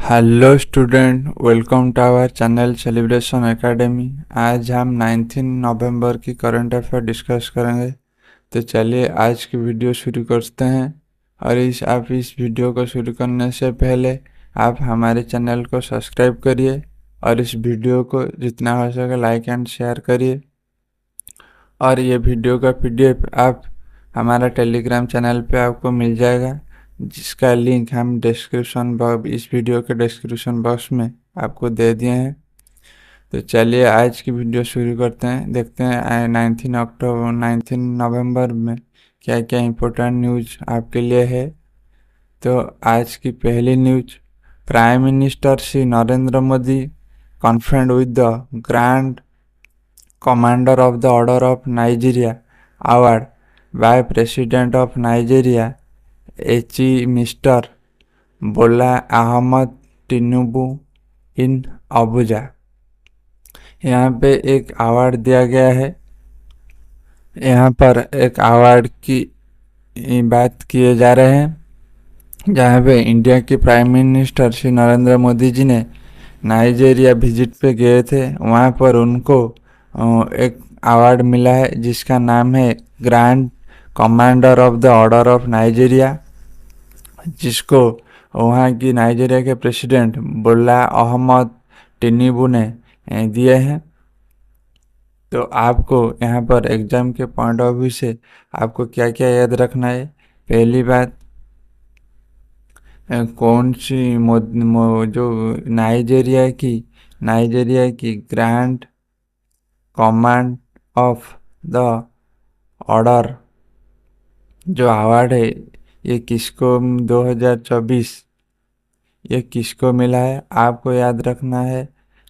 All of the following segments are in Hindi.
Hello student, welcome to our channel celebration academy. आज हम 19 नवंबर की करंट अफेयर डिस्कस करेंगे। तो चलिए आज की वीडियो शुरू करते हैं। और इस वीडियो को शुरू करने से पहले आप हमारे चैनल को सब्सक्राइब करिए और इस वीडियो को जितना हो सके लाइक एंड शेयर करिए। और ये वीडियो का पीडीएफ आप हमारा टेलीग्राम चैनल पे आपको मिल जाएगा, जिसका लिंक हम डिस्क्रिप्शन बॉक्स इस वीडियो के डिस्क्रिप्शन बॉक्स में आपको दे दिए हैं। तो चलिए आज की वीडियो शुरू करते हैं। देखते हैं 19 नवंबर में क्या क्या इम्पोर्टेंट न्यूज आपके लिए है। तो आज की पहली news, prime minister Shri Narendra Modi conferred with the grand Commander of the Order of Nigeria award by President of Nigeria H. Mr. Bola Ahmed Tinubu in Abuja। यहाँ पे एक अवार्ड दिया गया है। यहाँ पर एक अवार्ड की बात किए जा रहे हैं, जहाँ पे इंडिया के प्राइम मिनिस्टर श्री नरेंद्र मोदी जी ने नाइजीरिया विजिट पे गए थे। वहाँ पर उनको एक अवार्ड मिला है जिसका नाम है grand commander of the order of Nigeria, जिसको वहाँ की नाइजीरिया के प्रेसिडेंट बोला अहमद टिनुबू ने दिए हैं। तो आपको यहाँ पर एग्जाम के पॉइंट ऑफ व्यू से आपको क्या क्या याद रखना है। पहली बात, कौन सी जो नाइजीरिया की grand command of the order जो अवार्ड है, ये किसको 2024 ये किसको मिला है। आपको याद रखना है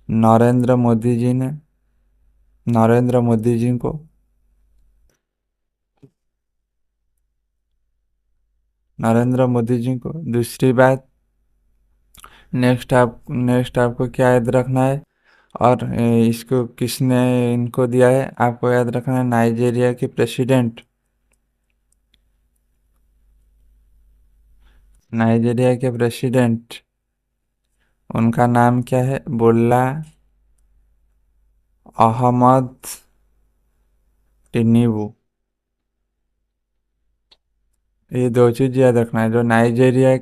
नरेंद्र मोदी जी ने, नरेंद्र मोदी जी को। नरेंद्र मोदी जी को। दूसरी बात, नेक्स्ट आपको क्या याद रखना है और इसको किसने इनको दिया है। आपको याद रखना है नाइजीरिया के प्रेसिडेंट, नाइजीरिया के प्रेसिडेंट उनका नाम क्या है, बोला अहमद टिनुबू। ये दो चीज़ याद रखना है। जो नाइजीरिया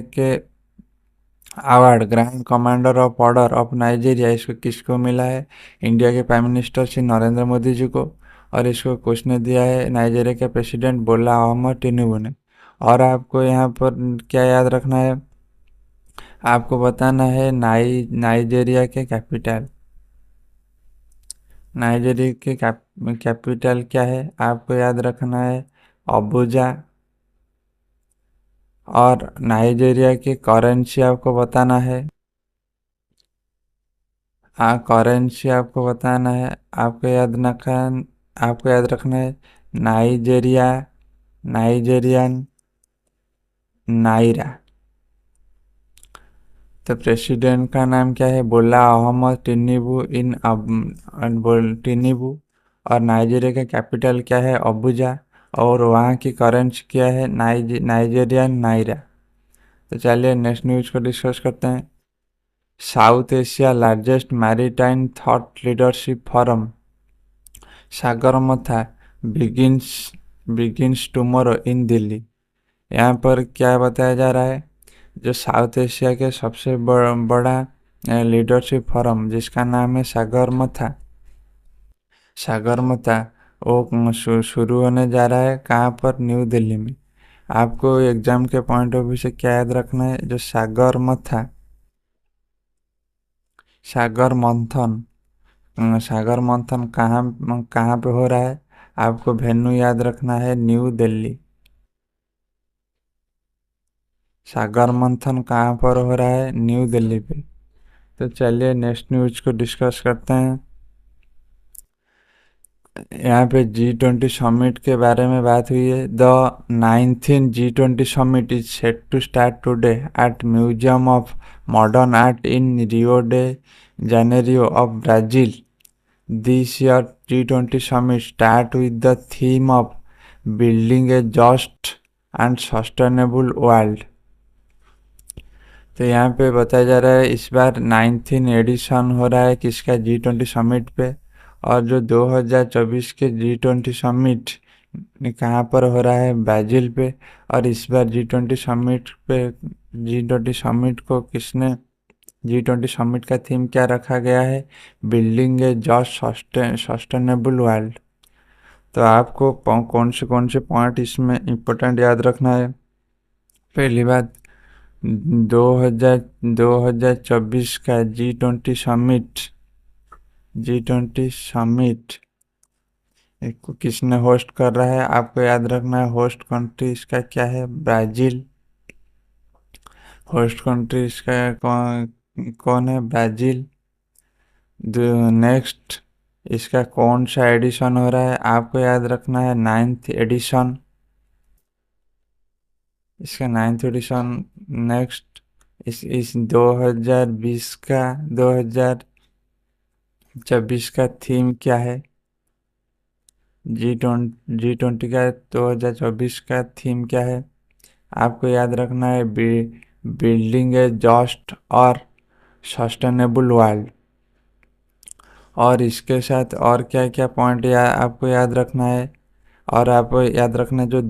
के award grand commander of order of Nigeria, इसको किसको मिला है, इंडिया के प्राइम मिनिस्टर श्री नरेंद्र मोदी जी को। और इसको किसने दिया है, नाइजीरिया के प्रेसिडेंट बोला अहमद टिनुबू ने। और आपको यहाँ पर क्या याद रखना है, आपको बताना है नाइजीरिया के कैपिटल। नाइजीरिया के कैपिटल क्या है, आपको याद रखना है अबुजा। और नाइजीरिया की करेंसी आपको बताना है, करेंसी आपको बताना है। आपको याद रखना है नाइजीरिया, नाइजीरियन नाइरा। तो प्रेसिडेंट का नाम क्या है, बोला अहमद टिनुबू टिनुबू। और नाइजीरिया का कैपिटल क्या है, अबुजा। और वहाँ की करेंसी क्या है, नाइजीरियन नाइरा। तो चलिए नेक्स्ट न्यूज को डिस्कस करते हैं। South Asia largest maritime thought leadership forum Sagarmatha begins tomorrow in Delhi. यहाँ पर क्या बताया जा रहा है, जो साउथ एशिया के सबसे बड़ा लीडरशिप फोरम जिसका नाम है सागरमथा वो शुरू होने जा रहा है। कहाँ पर, न्यू दिल्ली में। आपको एग्जाम के पॉइंट ऑफ व्यू से क्या याद रखना है, जो सागर मंथन कहाँ कहाँ पे हो रहा है। आपको वेन्यू याद रखना है न्यू दिल्ली। सागर मंथन कहाँ पर हो रहा है, न्यू दिल्ली पे। तो चलिए नेक्स्ट न्यूज को डिस्कस करते हैं। यहाँ पे G20 समिट के बारे में बात हुई है। The 19th G20 summit is set to start today at museum of modern art in Rio de Janeiro of Brazil. This year G20 summit start with the theme of building a just and sustainable world. तो यहाँ पे बताया जा रहा है इस बार 19 एडिशन हो रहा है किसका G20 समिट पे। और जो 2024 के G20 समिट कहाँ पर हो रहा है, ब्राज़ील पे। और इस बार G20 समिट को किसने, G20 समिट का थीम क्या रखा गया है, building a just sustainable world. तो आपको कौन से पॉइंट इसमें इम्पोर्टेंट याद रखना है। पहली बात, 2024 का जी ट्वेंटी समिट को किसने होस्ट कर रहा है, आपको याद रखना है। होस्ट कंट्री इसका क्या है, ब्राज़ील। होस्ट कंट्री इसका कौन है, ब्राज़ील। नेक्स्ट, इसका कौन सा एडिशन हो रहा है, आपको याद रखना है 9th एडिशन, इसका 9th एडिशन। नेक्स्ट, इस 2020 का 2024 का थीम क्या है, जी ट्वेंटी का 2024 का थीम क्या है, आपको याद रखना है बिल्डिंग ए जस्ट और सस्टेनेबल वर्ल्ड। और इसके साथ और क्या क्या पॉइंट आपको याद रखना है। और आपको याद रखना है जो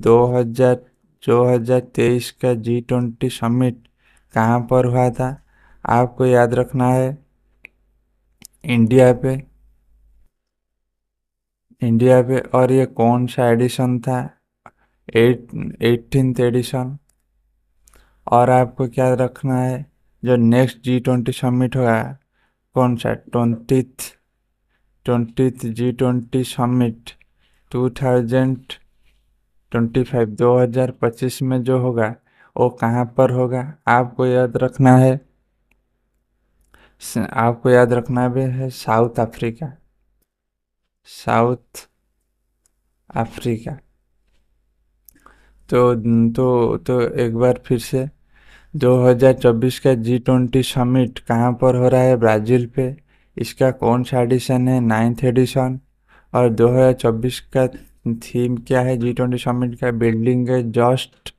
2023 का G20 समिट कहाँ पर हुआ था, आपको याद रखना है इंडिया पे। इंडिया पे, और ये कौन सा एडिशन था, 18th एडिशन। और आपको क्या रखना है, जो नेक्स्ट G20 समिट होगा कौन सा, 20th G20 समिट 2025 में जो होगा वो कहाँ पर होगा, आपको याद रखना है। आपको याद रखना भी है साउथ अफ्रीका, साउथ अफ्रीका। तो एक बार फिर से, 2024 का G20 समिट कहाँ पर हो रहा है, ब्राज़ील पे। इसका कौन सा एडिशन है, 9th एडिशन। और 2024 का थीम क्या है G20 समिट का, building a just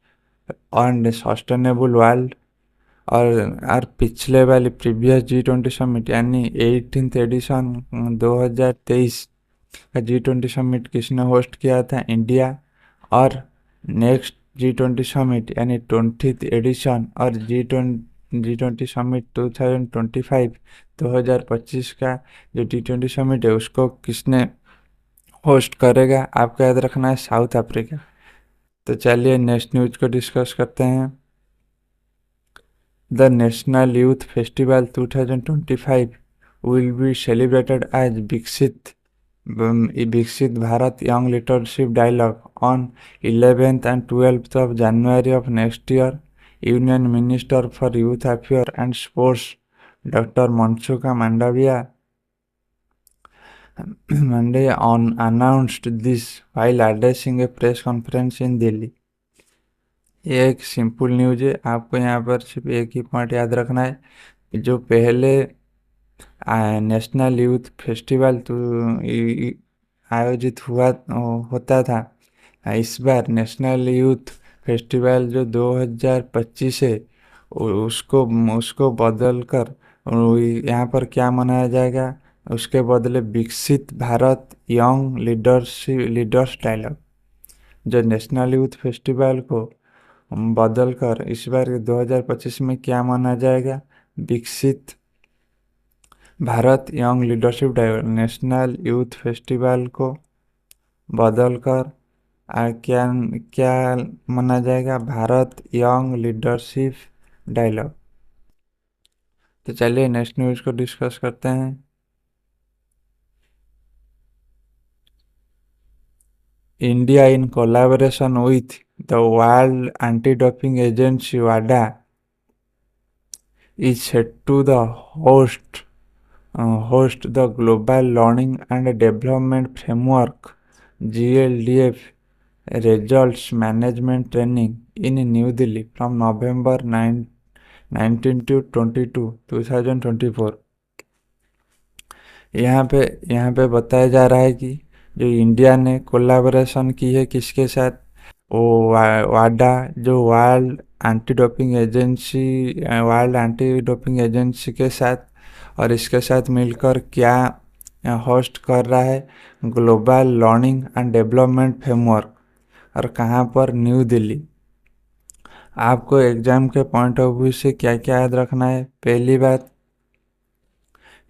and sustainable world. और पिछले वाली प्रीवियस G20 समिट यानी 18th एडिशन 2023 का G20 समिट किसने होस्ट किया था, इंडिया। और नेक्स्ट G20 समिट यानी 20th एडिशन और G20 समिट 2025 का जो G20 समिट है उसको किसने होस्ट करेगा, आपको याद रखना है साउथ अफ्रीका। तो चलिए नेक्स्ट न्यूज को डिस्कस करते हैं। The National Youth Festival 2025 will be celebrated as Viksit Bharat Young Leadership Dialogue on 11th and 12th of January of next year. Union Minister for Youth Affairs and Sports Dr. Mansukh Mandaviya announced this while addressing a press conference in Delhi. ये एक सिंपल न्यूज है, आपको यहाँ पर सिर्फ एक ही पॉइंट याद रखना है। जो पहले नेशनल यूथ फेस्टिवल तो आयोजित होता था, इस बार नेशनल यूथ फेस्टिवल जो 2025 है उसको उसको बदल कर यहाँ पर क्या मनाया जाएगा, उसके बदले विकसित भारत यंग लीडर्स डायलॉग। जो नेशनल यूथ फेस्टिवल को बदल कर इस बार 2025 में क्या माना जाएगा, Viksit Bharat Young Leadership Dialogue. National Youth Festival को बदल कर क्या क्या माना जाएगा, भारत यंग लीडरशिप डायलॉग। तो चलिए नेक्स्ट न्यूज को डिस्कस करते हैं। India in collaboration with the world anti doping agency Wada is set to the host the Global Learning and Development Framework GLDF Results Management Training in New Delhi from November 19 to 22 2024। यहाँ पे बताया जा रहा है कि जो इंडिया ने कोलैबोरेशन की है किसके साथ, वो वाडा जो वर्ल्ड एंटी डोपिंग एजेंसी के साथ और इसके साथ मिलकर क्या होस्ट कर रहा है, global learning and development framework, और कहाँ पर, न्यू दिल्ली। आपको एग्जाम के पॉइंट ऑफ व्यू से क्या क्या याद रखना है? पहली बात,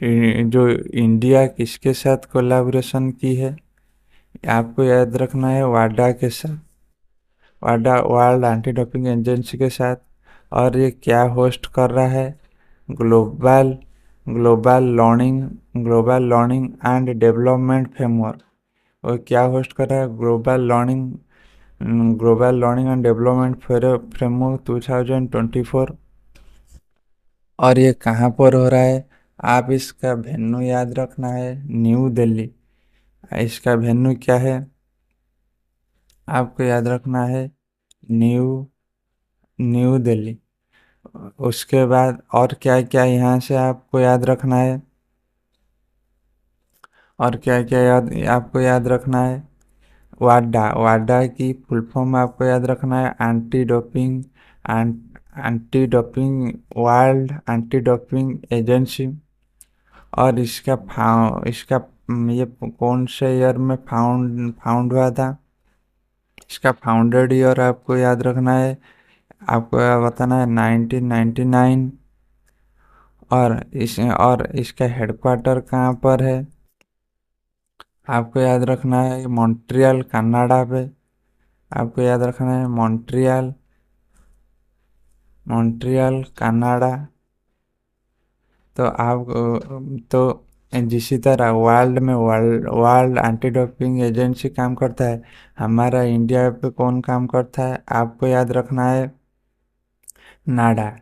जो इंडिया किसके साथ कोलैबोरेशन की है, आपको याद रखना है वाडा के साथ, वाडा वर्ल्ड एंटी डोपिंग एजेंसी के साथ। और ये क्या होस्ट कर रहा है, global global learning global learning and development framework. और क्या होस्ट कर रहा है, global learning and development framework 2024। और ये कहाँ पर हो रहा है, आप इसका वेन्यू याद रखना है, न्यू दिल्ली। इसका वेन्यू क्या है, आपको याद रखना है, न्यू न्यू दिल्ली। उसके बाद और क्या क्या यहाँ से आपको याद रखना है, और क्या क्या याद आपको याद रखना है, वाडा वाडा की फुल फॉर्म आपको याद रखना है, anti doping world anti doping agency. और इसका ये कौन से ईयर में फाउंड हुआ था, इसका फाउंडेड ईयर आपको याद रखना है, आपको बताना है 1999। और इसका हेडक्वार्टर कहाँ पर है, आपको याद रखना है मॉन्ट्रियल कनाडा पे। आपको याद रखना है मॉन्ट्रियल मॉन्ट्रियल कनाडा। तो आप तो जिसी तरह वर्ल्ड एंटी डोपिंग एजेंसी काम करता है, हमारा इंडिया पे कौन काम करता है, आपको याद रखना है नाडा।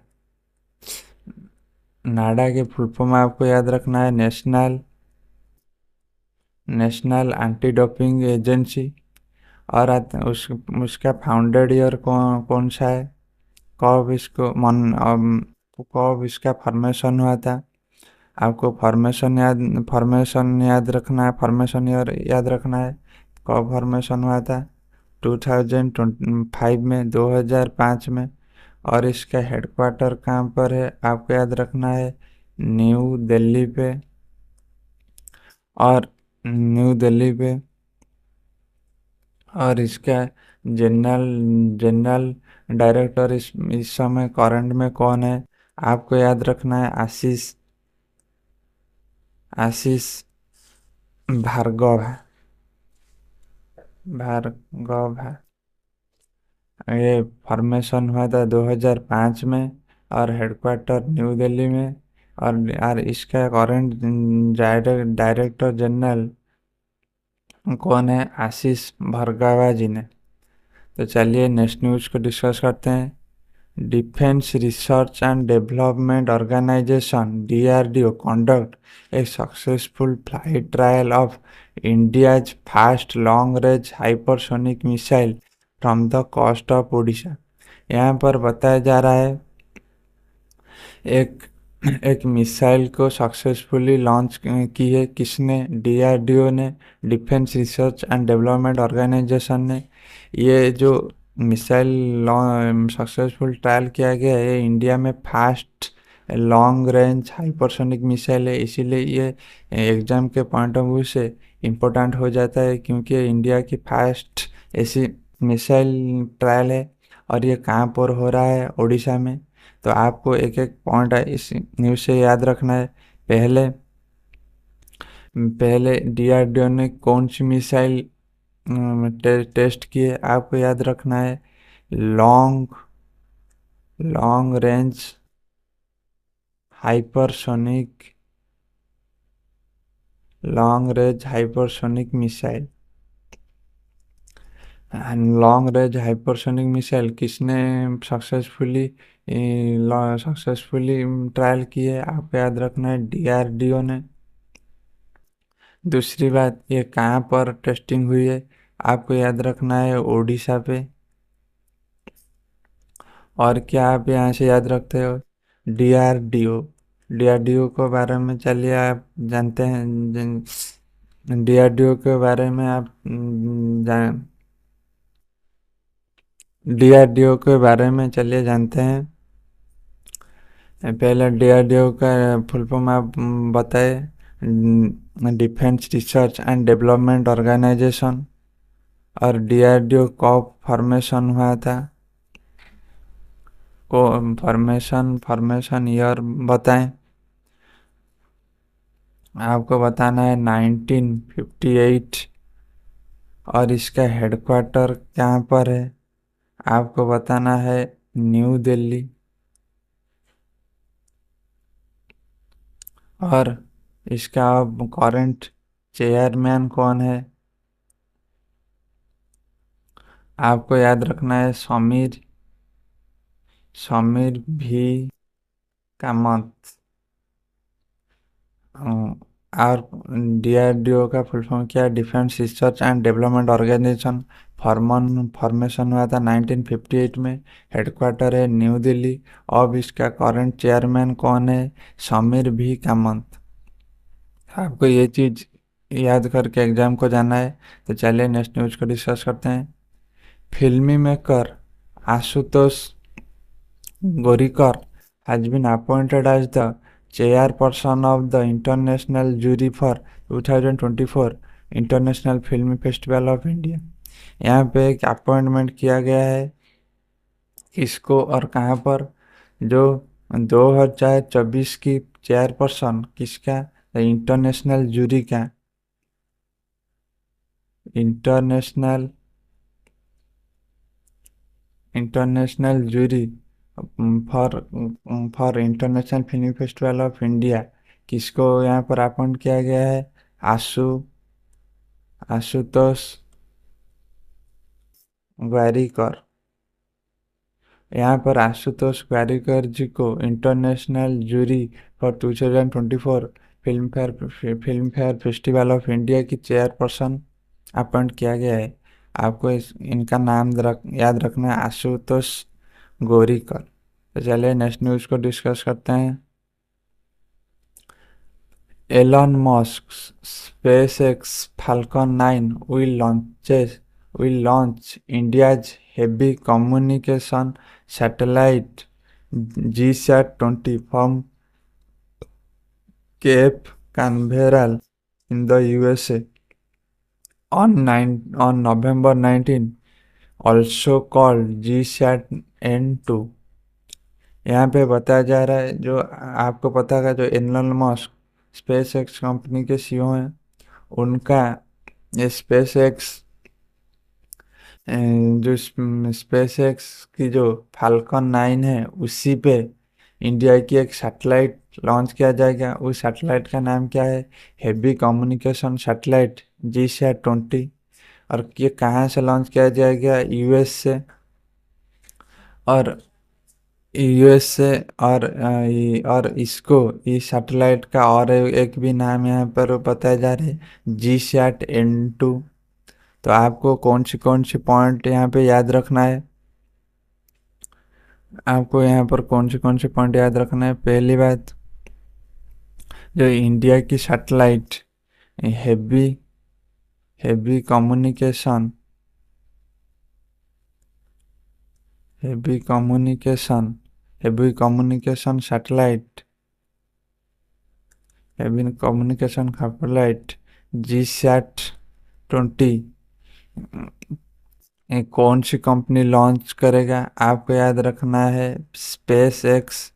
नाडा के फुल फॉर्म आपको याद रखना है नेशनल एंटी डोपिंग एजेंसी। और उसका फाउंडेड ईयर कौन सा है, कब इसको कब इसका फॉर्मेशन हुआ था, आपको फॉर्मेशन याद रखना है, फॉर्मेशन ईयर याद रखना है, कब फॉर्मेशन हुआ था, 2005 में, 2005 में। और इसका हेडक्वार्टर कहाँ पर है, आपको याद रखना है न्यू दिल्ली पे। और न्यू दिल्ली पे और इसका जनरल डायरेक्टर इस समय करंट में कौन है, आपको याद रखना है आशीष भार्गव है, भार्गव है। ये फॉर्मेशन हुआ था 2005 में, और हेडक्वार्टर न्यू दिल्ली में। और इसका करंट डायरेक्टर जनरल कौन है, आशीष भार्गवा जी ने। तो चलिए नेक्स्ट न्यूज़ को डिस्कस करते हैं। Defence Research and Development Organisation DRDO conduct a successful flight trial of India's first long-range hypersonic missile from the coast of Odisha। यहाँ पर बताया जा रहा है एक एक मिसाइल को सक्सेसफुली लॉन्च की है, किसने, DRDO ने, Defence Research and Development Organisation ने। ये जो मिसाइल सक्सेसफुल ट्रायल किया गया है, ये इंडिया में fast long range hypersonic missile है, इसीलिए ये एग्जाम के पॉइंट ऑफ व्यू से इम्पोर्टेंट हो जाता है, क्योंकि इंडिया की फास्ट ऐसी मिसाइल ट्रायल है। और ये कहाँ पर हो रहा है, उड़ीसा में। तो आपको एक एक पॉइंट इस न्यूज़ से याद रखना है। पहले पहले DRDO ने कौन सी मिसाइल टेस्ट की है, आपको याद रखना है long long range hypersonic missile. Long range hypersonic missile किसने सक्सेसफुली सक्सेसफुली ट्रायल की है, आपको याद रखना है DRDO ने। दूसरी बात, ये कहाँ पर टेस्टिंग हुई है, आपको याद रखना है उड़ीसा पे। और क्या आप यहाँ से याद रखते हो, DRDO। DRDO के बारे में चलिए आप जानते हैं, DRDO के बारे में आप डीआरडीओ के बारे में चलिए जानते हैं। पहले डीआरडीओ का फुल फॉर्म आप बताए। Defence Research and Development Organisation. और डीआरडीओ कब फॉर्मेशन हुआ था, को फॉर्मेशन फॉर्मेशन ईयर बताएं। आपको बताना है 1958। और इसका हेडक्वार्टर कहाँ पर है, आपको बताना है न्यू दिल्ली। और इसका करंट चेयरमैन कौन है, आपको याद रखना है समीर समीर भी कामत। और डीआरडीओ का फुल फॉर्म क्या है, Defence Research and Development Organisation. Formation हुआ था 1958 में। हेडक्वार्टर है न्यू दिल्ली। अब इसका करंट चेयरमैन कौन है, समीर भी कामत। आपको ये चीज़ याद करके एग्जाम को जाना है। तो चलिए नेक्स्ट न्यूज को डिस्कस करते हैं। Film maker Ashutosh Gowariker has been appointed as the chairperson of the International Jury for 2024 international film festival of India. यहाँ पे एक अपॉइंटमेंट किया गया है, किसको और कहाँ पर, जो 2024 की चेयरपर्सन किसका, इंटरनेशनल जूरी का। International international jury for for international film festival of India, किसको यहाँ पर अपॉइंट किया गया है, आशु आशुतोष ग्वारिकर। यहाँ पर आशुतोष ग्वारिकर जी को international jury for 2024 film fair festival of India की चेयरपर्सन अपॉइंट किया गया है। आपको इनका नाम याद रखना है, आशुतोष गोरीकर। तो चलिए नेक्स्ट न्यूज़ को डिस्कस करते हैं। Elon Musk's SpaceX Falcon 9 will launch India's heavy communication satellite GSAT-20 from Cape Canaveral in the USA on November 19, also called GSAT-N2। यहाँ पे बताया जा रहा है, जो आपको पता है, जो Elon Musk SpaceX company के सीईओ हैं, उनका स्पेस एक्स जो स्पेस एक्स की जो फाल्कन 9 है, उसी पे इंडिया की एक सैटेलाइट लॉन्च किया जाएगा। उस सैटेलाइट का नाम क्या है, हेवी कम्युनिकेशन सैटेलाइट GSAT-20। और ये कहाँ से लॉन्च किया जाएगा, यूएस से। और यूएस से। और इसको, इस सैटेलाइट का और एक भी नाम यहाँ पर बताया जा रहा है, GSAT-N2। तो आपको कौन सी पॉइंट यहाँ पे याद रखना है, आपको यहाँ पर कौन सी पॉइंट याद रखना है। पहली बात, जो इंडिया की satellite heavy heavy communication heavy communication heavy communication satellite heavy communication satellite GSAT-20 कौन सी कंपनी लॉन्च करेगा, आपको याद रखना है स्पेस एक्स।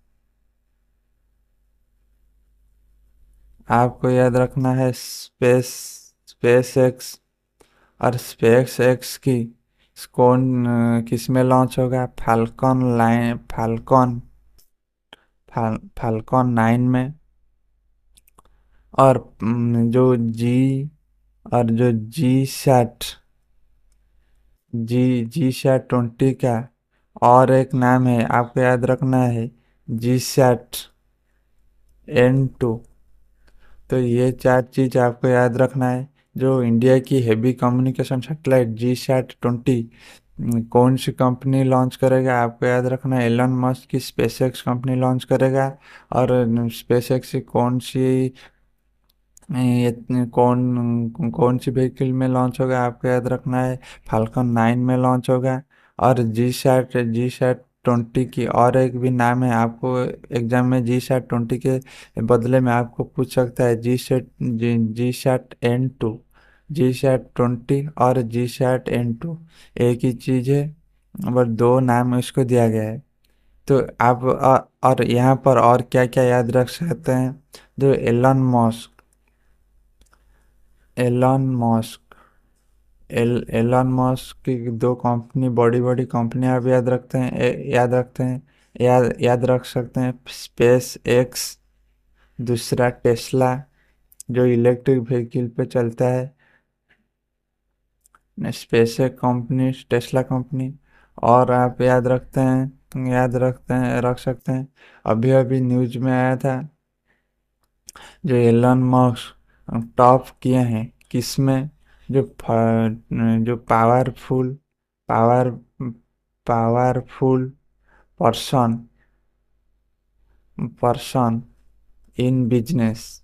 आपको याद रखना है स्पेस एक्स। और स्पेस एक्स की किस में लॉन्च होगा, फाल्कन 9 में। और जो जी सैट 20 का और एक नाम है, आपको याद रखना है GSAT-N2। तो ये चार चीज आपको याद रखना है। जो इंडिया की हेवी कम्युनिकेशन सैटेलाइट GSAT-20 कौन सी कंपनी लॉन्च करेगा, आपको याद रखना है एलन मस्क की स्पेसएक्स कंपनी लॉन्च करेगा। और स्पेसएक्स की कौन सी व्हीकल में लॉन्च होगा, आपको याद रखना है फाल्कन 9 में लॉन्च होगा। और जी सैट 20 की और एक भी नाम है। आपको एग्जाम में जी सैट 20 के बदले में आपको पूछ सकता है जी सैट N2। जी सैट 20 और जी सैट N2 एक ही चीज़ है, बस दो नाम इसको दिया गया है। तो आप और यहाँ पर और क्या क्या याद रख सकते हैं? जो एलन मस्क एलन मस्क की दो कंपनी, बड़ी बड़ी कंपनी आप याद रखते हैं, याद रख सकते हैं। स्पेस एक्स, दूसरा टेस्ला जो इलेक्ट्रिक व्हीकल पे चलता है, space x company, Tesla company. और आप रख सकते हैं, अभी अभी न्यूज में आया था, जो एलन मस्क टॉप किए हैं किसमें? जो जो power powerful person person in business,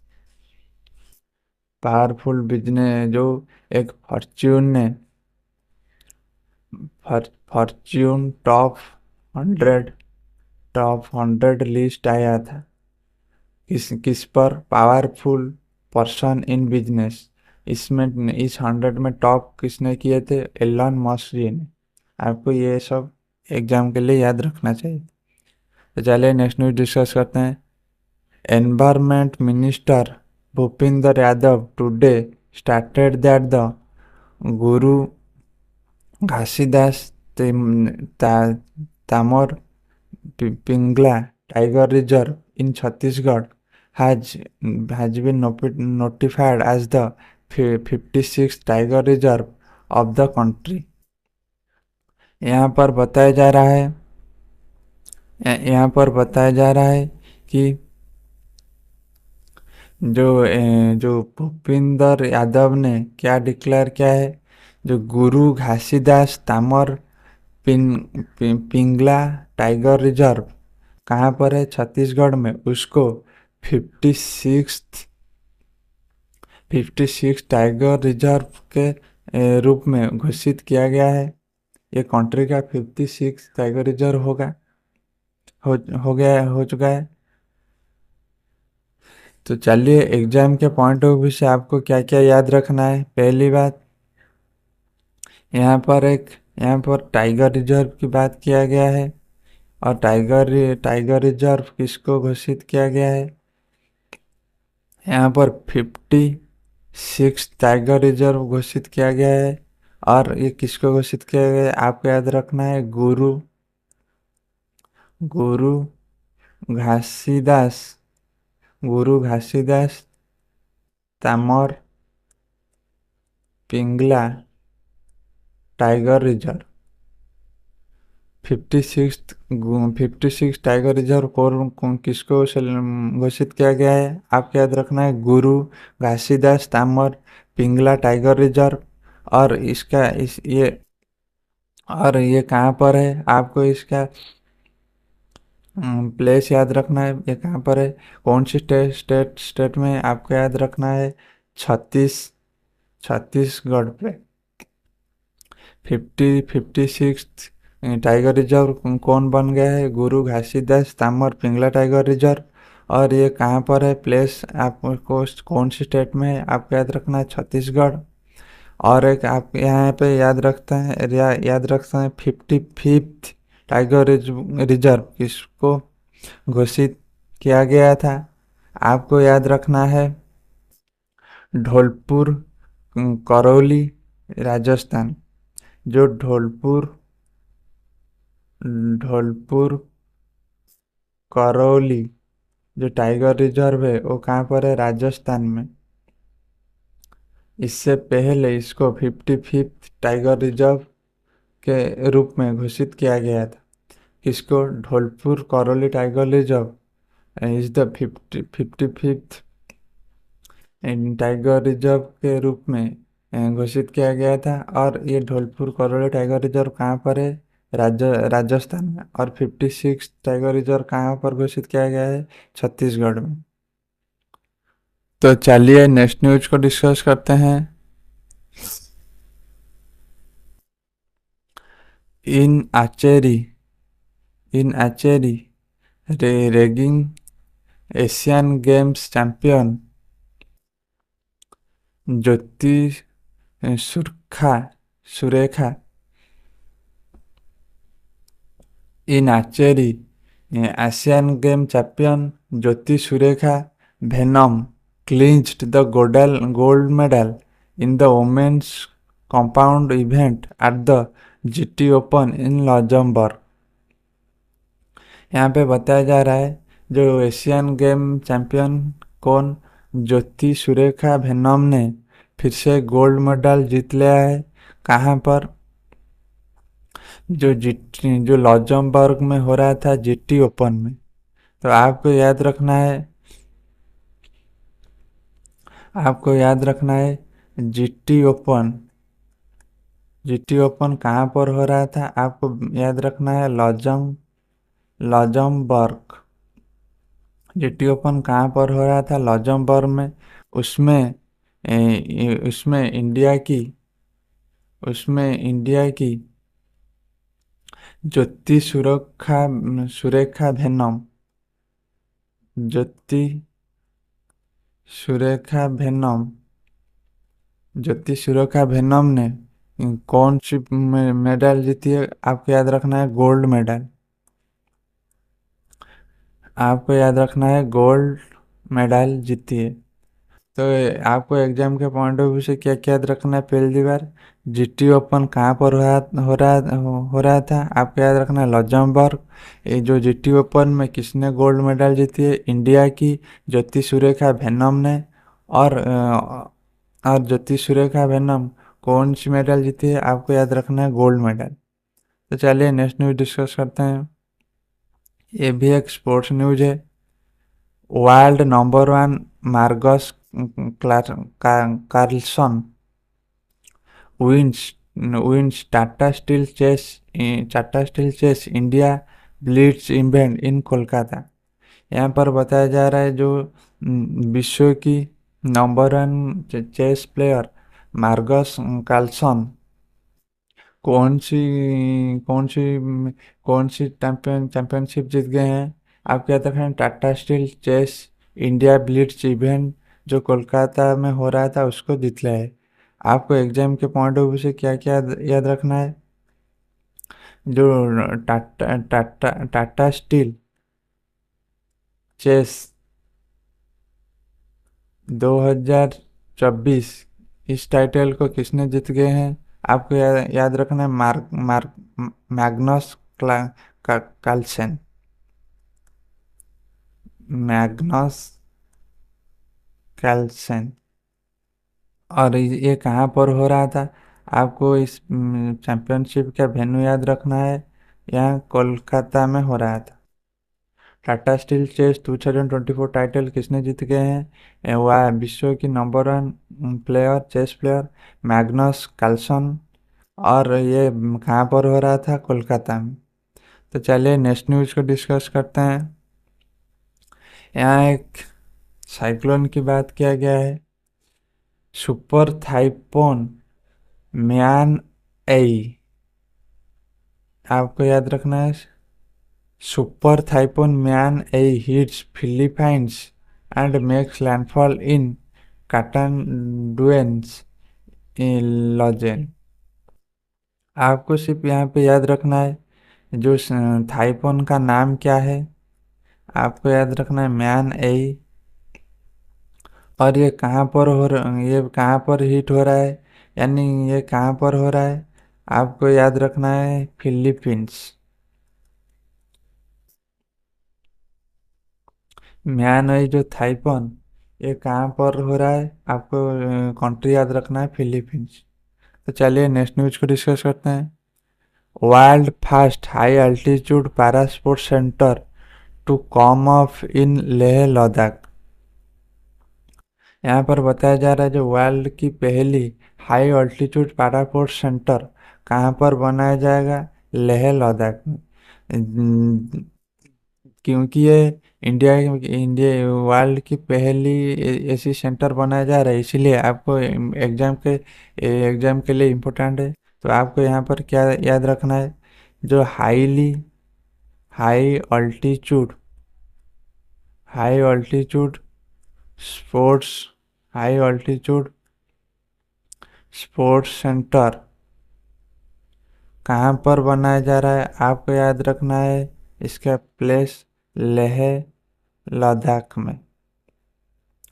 powerful business जो एक फॉर्च्यून हंड्रेड टॉप 100 लिस्ट आया था। किस किस पर? Powerful person in business. इसमें इस 100 में टॉप किसने किए थे? एलन मस्क जी ने। आपको ये सब एग्जाम के लिए याद रखना चाहिए। तो चलिए नेक्स्ट न्यूज डिस्कस करते हैं। Environment minister Bhupender Yadav today started that the Guru Ghasidas Tamor Pingla tiger reserve in Chhattisgarh has been notified as the 56th tiger reserve of the country। यहाँ पर बताया जा रहा है कि जो भूपिंदर यादव ने क्या डिक्लेयर किया है, जो गुरु घासीदास तामर पिंगला टाइगर रिजर्व कहाँ पर है? छत्तीसगढ़ में। उसको 56 टाइगर रिजर्व के रूप में घोषित किया गया है। ये कंट्री का 56 टाइगर रिजर्व हो चुका है। तो चलिए एग्जाम के पॉइंट ऑफ व्यू से आपको क्या क्या याद रखना है। पहली बात, यहाँ पर टाइगर रिजर्व की बात किया गया है, और टाइगर रिजर्व किसको घोषित किया गया है? यहाँ पर 56 टाइगर रिजर्व घोषित किया गया है। और ये किसको घोषित किया गया है? आपको याद रखना है, Guru Ghasidas Tamor Pingla tiger reserve. 56 tiger reserve किसको घोषित किया गया है? आपको याद रखना है, गुरु घासीदास तामर पिंगला टाइगर रिजर्व। और ये कहाँ पर है? आपको इसका प्लेस याद रखना है, ये कहाँ पर है, कौन सी स्टेट में? आपको याद रखना है, छत्तीसगढ़ पे। 56 टाइगर रिजर्व कौन बन गया है? Guru Ghasidas Tamor Pingla tiger reserve. और ये कहाँ पर है प्लेस? आपको कौन सी स्टेट में है? आपको याद रखना है, छत्तीसगढ़। और एक आप यहाँ पे याद रखते हैं 55th टाइगर रिजर्व किसको घोषित किया गया था? आपको याद रखना है, धौलपुर करौली राजस्थान। जो धौलपुर करौली जो टाइगर रिजर्व है वो कहाँ पर है? राजस्थान में। इससे पहले इसको 55th टाइगर रिजर्व के रूप में घोषित किया गया था। किसको? Dholpur Karauli tiger reserve is the 55th tiger reserve के रूप में घोषित किया गया था। और ये धौलपुर करौली टाइगर रिजर्व कहाँ पर है? राजस्थान में। और 56 टाइगर रिजर्व कहाँ पर घोषित किया गया है? छत्तीसगढ़ में। तो चलिए नेक्स्ट न्यूज को डिस्कस करते हैं। in archery regging Asian Games champion Jyoti Surekha in archery Asian Game champion Jyoti Surekha Venom clinched the gold medal in the women's compound event at the GT Open in Luxembourg। यहाँ पे बताया जा रहा है जो एशियन गेम चैंपियन कौन ज्योति सुरेखा वेनम ने फिर से गोल्ड मेडल जीत लिया है। कहाँ पर? जो लग्जमबर्ग में हो रहा था जीटी ओपन में। तो आपको याद रखना है जीटी ओपन कहाँ पर हो रहा था? आपको याद रखना है लग्जमबर्ग। जीटी ओपन कहाँ पर हो रहा था? लग्जमबर्ग में। उसमें उसमें इंडिया की ज्योति सुरेखा वेनम ज्योति सुरेखा वेनम ने कौन सी मेडल जीती है? आपको याद रखना है गोल्ड मेडल। आपको याद रखना है गोल्ड मेडल जीती है। तो आपको एग्जाम के पॉइंट ऑफ व्यू से क्या क्या याद रखना है? पहली बार जीटी ओपन कहाँ पर हो रहा था? आपको याद रखना है लग्जमबर्ग। ये जो जीटी ओपन में किसने गोल्ड मेडल जीती है? इंडिया की ज्योति सुरेखा वेनम ने। और ज्योति सुरेखा वेनम कौन सी मेडल जीती है? आपको याद रखना है गोल्ड मेडल। तो चलिए नेक्स्ट न्यूज डिस्कस करते हैं। ये भी एक स्पोर्ट्स न्यूज है। World number 1 Magnus Carlsen wins Tata steel chess India blitz event in Kolkata. यहाँ पर बताया जा रहा है जो विश्व की number 1 chess player Magnus Carlsen कौन सी कौन सी कौन सी चैंपियनशिप जीत गए हैं? आप क्या देख रहे हैं? Tata steel chess India blitz event जो कोलकाता में हो रहा था उसको जीत लिया है। आपको एग्जाम के पॉइंट ऑफ व्यू से क्या क्या याद रखना है? जो टाटा स्टील चेस 2024 इस टाइटल को किसने जीत गए हैं? आपको याद रखना है मैग्नस कार्लसन। Magnus Carlsen. और ये कहाँ पर हो रहा था? आपको इस चैंपियनशिप का वेन्यू याद रखना है। यहाँ कोलकाता में हो रहा था। टाटा स्टील चेस 2024 टाइटल किसने जीत गए हैं? वह विश्व की number 1 chess player Magnus Carlsen. और ये कहाँ पर हो रहा था? कोलकाता में। तो चलिए नेक्स्ट न्यूज को डिस्कस करते हैं। यहाँ एक साइक्लोन की बात किया गया है। सुपर थाइफून म्यान ए। आपको याद रखना है super typhoon Manyi hits Philippines and makes landfall in Catanduanes Luzon. आपको सिर्फ यहाँ पे याद रखना है जो थाइफून का नाम क्या है। आपको याद रखना है म्यान ए। और ये कहाँ पर हिट हो रहा है, यानी ये कहाँ पर हो रहा है? आपको याद रखना है फिलीपींस। म्यानमार जो थाइपन ये कहाँ पर हो रहा है? आपको कंट्री याद रखना है फिलीपींस। तो चलिए नेक्स्ट न्यूज को डिस्कस करते हैं। World first high altitude para sports centre to come off in Leh Ladakh. यहाँ पर बताया जा रहा है जो वर्ल्ड की पहली high altitude para sports centre कहाँ पर बनाया जाएगा? लेह लद्दाख में। क्योंकि ये इंडिया इंडिया वर्ल्ड की पहली ऐसी सेंटर बनाया जा रहा है, इसीलिए आपको एग्जाम के लिए इम्पोर्टेंट है। तो आपको यहाँ पर क्या याद रखना है? जो high altitude high altitude sports high altitude sports centre कहाँ पर बनाया जा रहा है, आपको याद रखना है इसका प्लेस लेह लद्दाख में।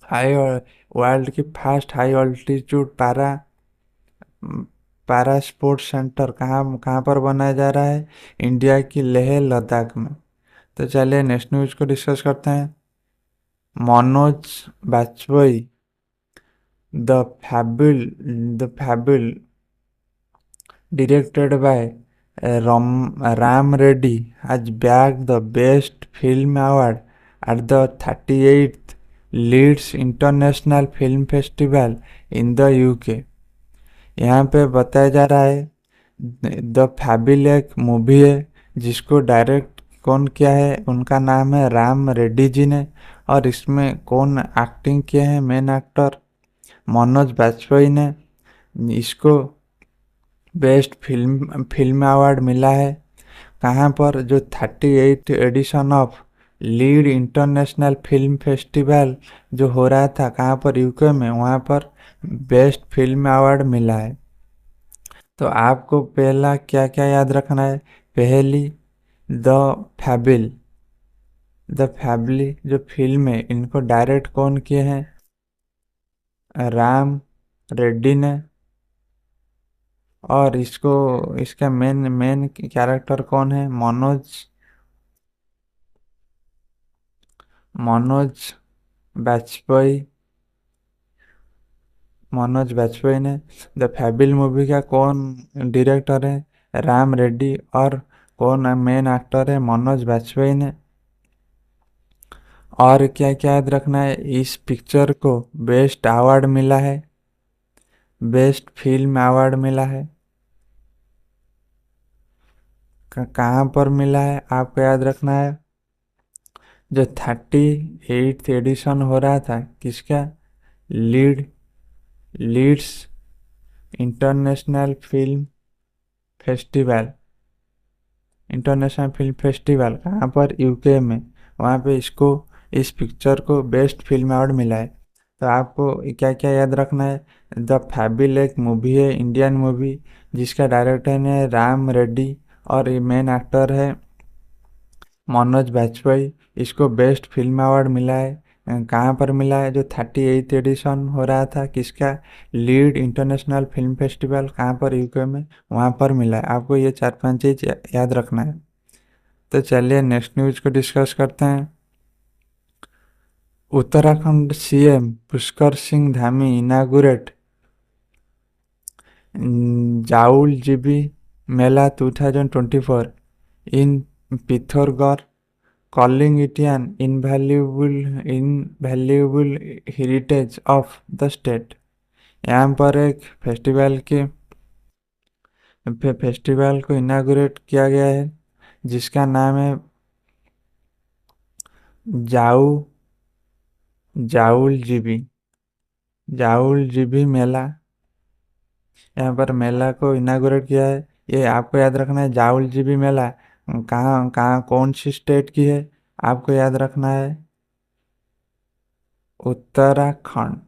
हाई वर्ल्ड की first high altitude para sports centre कहाँ कहाँ पर बनाया जा रहा है, इंडिया की लेह लद्दाख में। तो चलिए नेक्स्ट न्यूज को डिस्कस करते हैं। Manoj Bajpayee the fable the fable directed by Ram Reddy, has bagged the Best Film Award at the 38th Leeds International Film Festival in the UK। यहाँ पे बताया जा रहा है द फैबिल एक मूवी है जिसको डायरेक्ट कौन किया है, उनका नाम है राम रेड्डी जी ने। और इसमें कौन एक्टिंग किए हैं, मेन एक्टर मनोज बाजपेयी ने। इसको बेस्ट फिल्म अवार्ड मिला है कहाँ पर, जो 38 edition of Leeds international film festival जो हो रहा था कहाँ पर, यूके में, वहाँ पर बेस्ट फिल्म अवार्ड मिला है। तो आपको पहला क्या क्या याद रखना है, पहली द फैबिल द फैमिली जो फिल्म है इनको डायरेक्ट कौन किए हैं, राम रेड्डी ने। और इसका मेन मेन कैरेक्टर कौन है, मनोज बाजपेयी मनोज बाजपेयी ने। द फैबिल मूवी का कौन डायरेक्टर है, राम रेड्डी। और कौन मेन एक्टर है, मनोज बाजपेयी ने। और क्या क्या याद रखना है, इस पिक्चर को बेस्ट अवार्ड मिला है, बेस्ट फिल्म अवार्ड मिला है। कहाँ पर मिला है आपको याद रखना है, जो 38th एडिशन हो रहा था किसका, लीड्स इंटरनेशनल फिल्म फेस्टिवल कहाँ पर, यूके में। वहाँ पे इस पिक्चर को बेस्ट फिल्म अवार्ड मिला है। तो आपको क्या क्या याद रखना है, द फैबिल एक मूवी है, इंडियन मूवी, जिसका डायरेक्टर है राम रेड्डी और मेन एक्टर है मनोज बाजपेयी। इसको बेस्ट फिल्म अवार्ड मिला है कहाँ पर मिला है, जो 38th एडिशन हो रहा था किसका, लीड इंटरनेशनल फिल्म फेस्टिवल कहाँ पर, यूके में, वहाँ पर मिला है। आपको ये 4-5 चीज याद रखना है। तो चलिए नेक्स्ट न्यूज को डिस्कस करते हैं। Uttarakhand CM Pushkar Singh Dhami inaugurate Jauljibi mela 2024 in Pithoragarh, calling it an invaluable heritage of the state। यहाँ पर एक फेस्टिवल को इनागुरेट किया गया है जिसका नाम है जाउल जीबी मेला। यहाँ पर मेला को इनागुरेट किया है, ये आपको याद रखना है। जाउल जीबी मेला कहाँ कहाँ कौन सी स्टेट की है, आपको याद रखना है उत्तराखंड।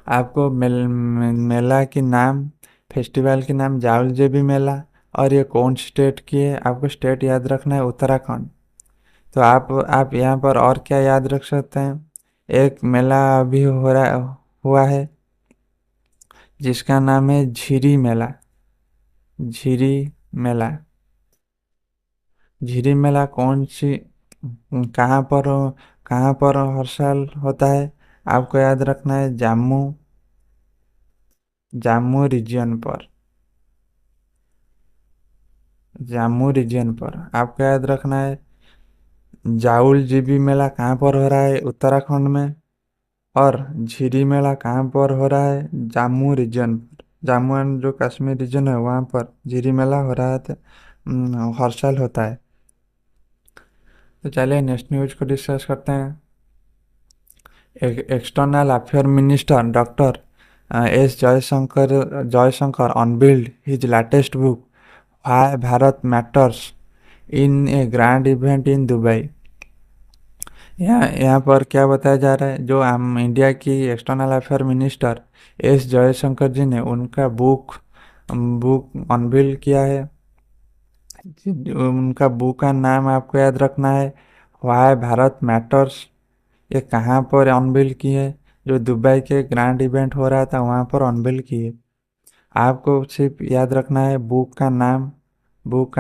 आपको मेला की नाम, फेस्टिवल के नाम जाउल जेबी मेला, और ये कौन स्टेट की है, आपको स्टेट याद रखना है उत्तराखंड। तो आप यहाँ पर और क्या याद रख सकते हैं, एक मेला अभी हुआ है जिसका नाम है झिरी मेला। झिरी मेला कौन सी कहाँ पर कहाँ पर हर साल होता है, आपको याद रखना है जम्मू रीजन पर आपको याद रखना है। जाउल जीबी मेला कहाँ पर हो रहा है, उत्तराखंड में। और झिरी मेला कहाँ पर हो रहा है, जम्मू रीजन पर, जम्मू एंड जो कश्मीर रीजन है वहाँ पर झिरी मेला हो रहा है, हर साल होता है। तो चलिए नेक्स्ट न्यूज को डिस्कस करते हैं। External affair minister doctor S Jaishankar unveiled his latest book why Bharat matters in A grand event in Dubai. यहाँ पर क्या बताया जा रहा है, जो हम इंडिया की external affair minister S Jaishankar ji ने उनका बुक बुक अनवील किया है। उनका बुक का नाम आपको याद रखना है व्हाई भारत मैटर्स। ये कहाँ पर अनवील की है? जो दुबई के ग्रैंड इवेंट हो रहा था वहाँ पर अनवील की है। आपको सिर्फ याद रखना है बुक का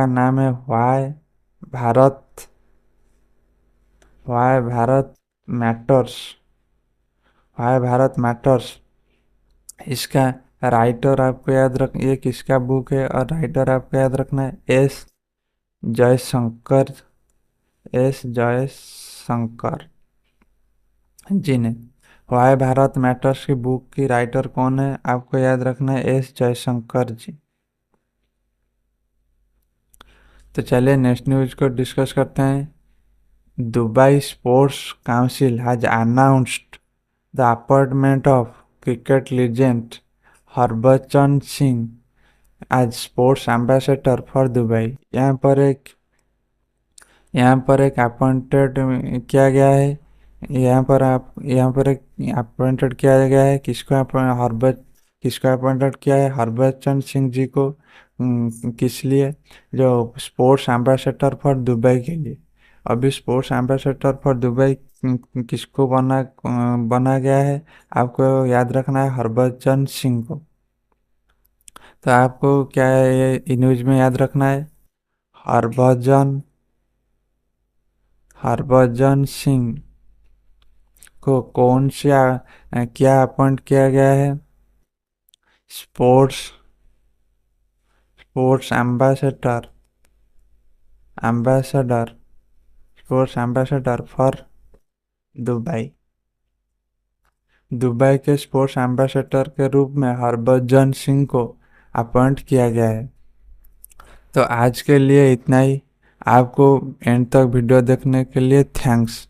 नाम है Bharat why Bharat matters why Bharat matters. इसका राइटर आपको याद रख ये किसका बुक है, और राइटर आपको याद रखना है जयशंकर एस जयशंकर जी ने। व्हाई भारत मैटर्स की बुक की राइटर कौन है? आपको याद रखना है एस जयशंकर जी। तो चलिए नेक्स्ट न्यूज को डिस्कस करते हैं। Dubai sports council has announced the appointment of cricket legend Harbhajan Singh as sports ambassador for Dubai. यहाँ पर एक अपॉइंटेड किया गया है। यहाँ पर एक अपॉइंटेड किया गया है किसको अपॉइंटेड किया है? हरभजन सिंह जी को। किस लिए? जो स्पोर्ट्स एम्बेसडर फॉर दुबई के लिए। अभी स्पोर्ट्स एम्बेसडर फॉर दुबई किसको बना गया है? आपको याद रखना है हरभजन सिंह को। तो आपको क्या है ये न्यूज में याद रखना है? हरभजन हरभजन सिंह को क्या अपॉइंट किया गया है? Sports sports ambassador sports ambassador for Dubai. Dubai के स्पोर्ट्स एम्बेसडर के रूप में हरभजन सिंह को अपॉइंट किया गया है। तो आज के लिए इतना ही। आपको एंड तक वीडियो देखने के लिए थैंक्स।